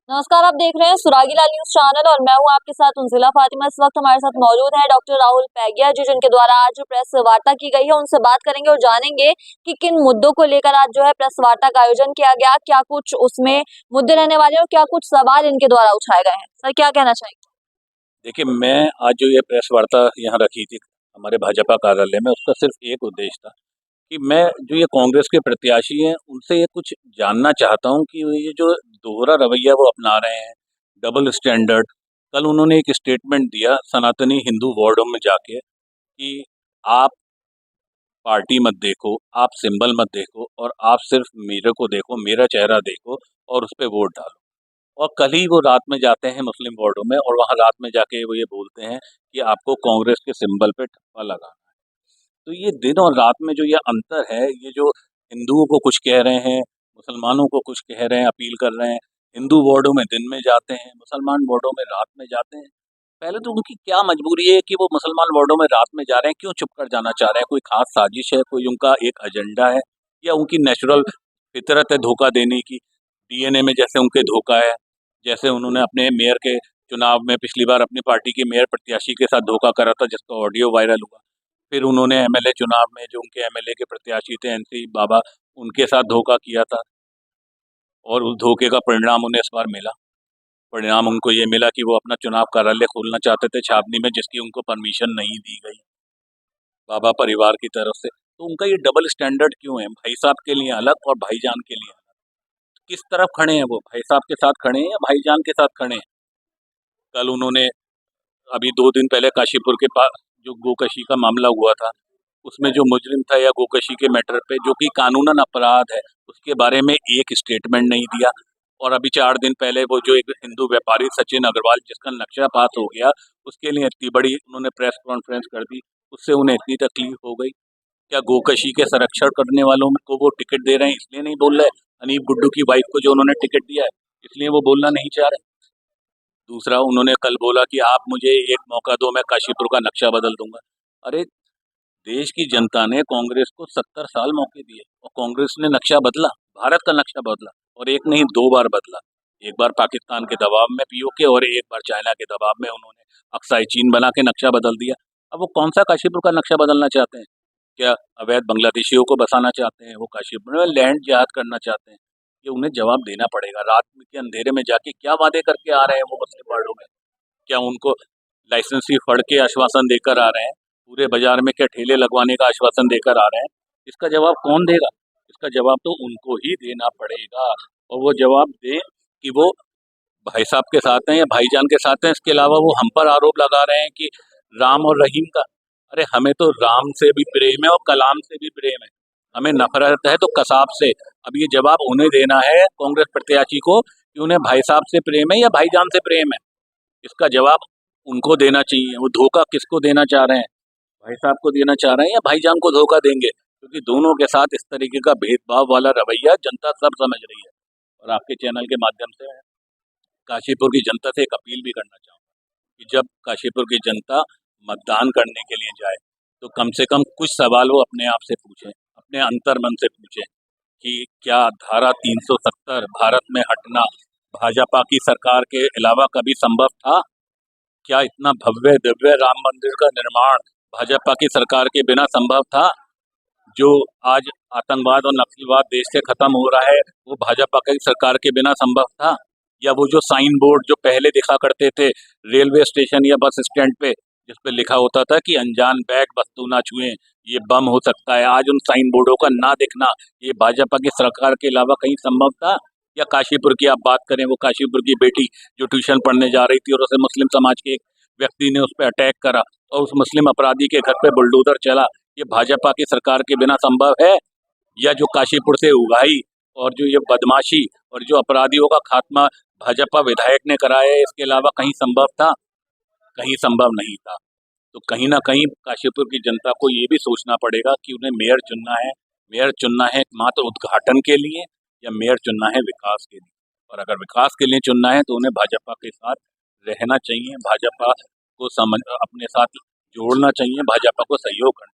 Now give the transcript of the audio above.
नमस्कार, आप देख रहे हैं सुरागी लाल न्यूज चैनल और मैं हूं आपके साथ उनजिला फातिमा। इस वक्त हमारे साथ मौजूद हैं डॉक्टर राहुल पैगिया जी, जिनके द्वारा आज जो प्रेस वार्ता की गई है उनसे बात करेंगे और जानेंगे कि किन मुद्दों को लेकर आज जो है प्रेस वार्ता का आयोजन किया गया, क्या कुछ उसमें मुद्दे रहने वाले और क्या कुछ सवाल इनके द्वारा उठाए गए हैं। सर, क्या कहना चाहेंगे? देखिए, मैं आज जो ये प्रेस वार्ता यहाँ रखी थी हमारे भाजपा कार्यालय में, उसका सिर्फ एक उद्देश्य था कि मैं जो ये कांग्रेस के प्रत्याशी हैं उनसे ये कुछ जानना चाहता हूँ कि ये जो दोहरा रवैया वो अपना रहे हैं, डबल स्टैंडर्ड। कल उन्होंने एक स्टेटमेंट दिया सनातनी हिंदू वार्डों में जाके कि आप पार्टी मत देखो, आप सिंबल मत देखो और आप सिर्फ मेरे को देखो, मेरा चेहरा देखो और उस पर वोट डालो। और कल ही वो रात में जाते हैं मुस्लिम वार्डों में और वहाँ रात में जाके वो ये बोलते हैं कि आपको कांग्रेस के सिंबल पे ठप्पा लगाना है। तो ये दिन और रात में जो ये अंतर है, ये जो हिंदुओं को कुछ कह रहे हैं, मुसलमानों को कुछ कह रहे हैं, अपील कर रहे हैं, हिंदू वार्डों में दिन में जाते हैं, मुसलमान वार्डों में रात में जाते हैं। पहले तो उनकी क्या मजबूरी है कि वो मुसलमान वार्डों में रात में जा रहे हैं, क्यों छुप कर जाना चाह रहे हैं? कोई खास साजिश है, कोई उनका एक एजेंडा है, या उनकी नेचुरल फितरत है धोखा देने की? डीएनए में जैसे उनके धोखा है, जैसे उन्होंने अपने मेयर के चुनाव में पिछली बार अपनी पार्टी के मेयर प्रत्याशी के साथ धोखा करा था, जिसका ऑडियो वायरल हुआ। फिर उन्होंने एमएलए चुनाव में जो उनके एमएलए के प्रत्याशी थे एनसी बाबा, उनके साथ धोखा किया था और उस धोखे का परिणाम उन्हें इस बार मिला। परिणाम उनको ये मिला कि वो अपना चुनाव कार्यालय खोलना चाहते थे छावनी में, जिसकी उनको परमिशन नहीं दी गई बाबा परिवार की तरफ से। तो उनका ये डबल स्टैंडर्ड क्यों है? भाई साहब के लिए अलग और भाईजान के लिए अलग। किस तरफ खड़े हैं वो? भाई साहब के साथ खड़े हैं या भाईजान के साथ खड़े हैं? कल उन्होंने अभी 2 दिन पहले काशीपुर के पास जो गोकशी का मामला हुआ था, उसमें जो मुजरिम था या गोकशी के मैटर पे जो कि कानूनन अपराध है, उसके बारे में एक स्टेटमेंट नहीं दिया। और अभी 4 दिन पहले वो जो एक हिंदू व्यापारी सचिन अग्रवाल, जिसका नक्शा पास हो गया, उसके लिए इतनी बड़ी उन्होंने प्रेस कॉन्फ्रेंस कर दी, उससे उन्हें इतनी तकलीफ हो गई। क्या गोकशी के संरक्षण करने वालों को वो टिकट दे रहे हैं इसलिए नहीं बोल रहे? अनीप गुड्डू की वाइफ को जो उन्होंने टिकट दिया है, इसलिए वो बोलना नहीं चाह रहे? दूसरा, उन्होंने कल बोला कि आप मुझे एक मौका दो, मैं काशीपुर का नक्शा बदल दूंगा। अरे, देश की जनता ने कांग्रेस को 70 साल मौके दिए और कांग्रेस ने नक्शा बदला, भारत का नक्शा बदला, और एक नहीं 2 बार बदला। एक बार पाकिस्तान के दबाव में पीओके और एक बार चाइना के दबाव में उन्होंने अक्साई चीन बना के नक्शा बदल दिया। अब वो कौन सा काशीपुर का नक्शा बदलना चाहते हैं? क्या अवैध बांग्लादेशियों को बसाना चाहते हैं? वो काशीपुर में लैंड जिहाद करना चाहते हैं? ये उन्हें जवाब देना पड़ेगा। रात के अंधेरे में जाके क्या वादे करके आ रहे हैं वो मुस्लिम वार्डों में? क्या उनको लाइसेंसी फड़ के आश्वासन देकर आ रहे हैं? पूरे बाजार में क्या ठेले लगवाने का आश्वासन देकर आ रहे हैं? इसका जवाब कौन देगा? इसका जवाब तो उनको ही देना पड़ेगा। और वो जवाब दें कि वो भाई साहब के साथ हैं या भाईजान के साथ हैं। इसके अलावा वो हम पर आरोप लगा रहे हैं कि राम और रहीम का। अरे, हमें तो राम से भी प्रेम है और कलाम से भी प्रेम है। हमें नफरत है तो कसाब से। अब ये जवाब उन्हें देना है कांग्रेस प्रत्याशी को कि उन्हें भाई साहब से प्रेम है या भाईजान से प्रेम है। इसका जवाब उनको देना चाहिए। वो धोखा किसको देना चाह रहे हैं? भाई साहब को देना चाह रहे हैं या भाईजान को धोखा देंगे? क्योंकि दोनों के साथ इस तरीके का भेदभाव वाला रवैया जनता सब समझ रही है। और आपके चैनल के माध्यम से मैं काशीपुर की जनता से एक अपील भी करना चाहूँगा कि जब काशीपुर की जनता मतदान करने के लिए जाए तो कम से कम कुछ सवाल वो अपने आप से पूछें, अपने अंतर्मन से पूछें कि क्या धारा 370 भारत में हटना भाजपा की सरकार के अलावा कभी संभव था? क्या इतना भव्य दिव्य राम मंदिर का निर्माण भाजपा की सरकार के बिना संभव था? जो आज आतंकवाद और नक्सलवाद देश से खत्म हो रहा है, वो भाजपा की सरकार के बिना संभव था? या वो जो साइन बोर्ड जो पहले दिखा करते थे रेलवे स्टेशन या बस स्टैंड पे, जिस पे लिखा होता था कि अनजान बैग वस्तु ना छुएं, ये बम हो सकता है, आज उन साइन बोर्डों का ना दिखना, ये भाजपा की सरकार के अलावा कहीं संभव था? या काशीपुर की आप बात करें, वो काशीपुर की बेटी जो ट्यूशन पढ़ने जा रही थी और उसे मुस्लिम समाज के एक व्यक्ति ने उस पर अटैक करा और उस मुस्लिम अपराधी के घर पे बुलडोजर चला, ये भाजपा की सरकार के बिना संभव है? या जो काशीपुर से उगाही और जो ये बदमाशी और जो अपराधियों का खात्मा भाजपा विधायक ने कराया है, इसके अलावा कहीं संभव था? कहीं संभव नहीं था। तो कहीं ना कहीं काशीपुर की जनता को ये भी सोचना पड़ेगा कि उन्हें मेयर चुनना है। मेयर चुनना है मात्र उद्घाटन के लिए या मेयर चुनना है विकास के लिए? और अगर विकास के लिए चुनना है तो उन्हें भाजपा के साथ रहना चाहिए, भाजपा को समझ अपने साथ जोड़ना चाहिए, भाजपा को सहयोग करना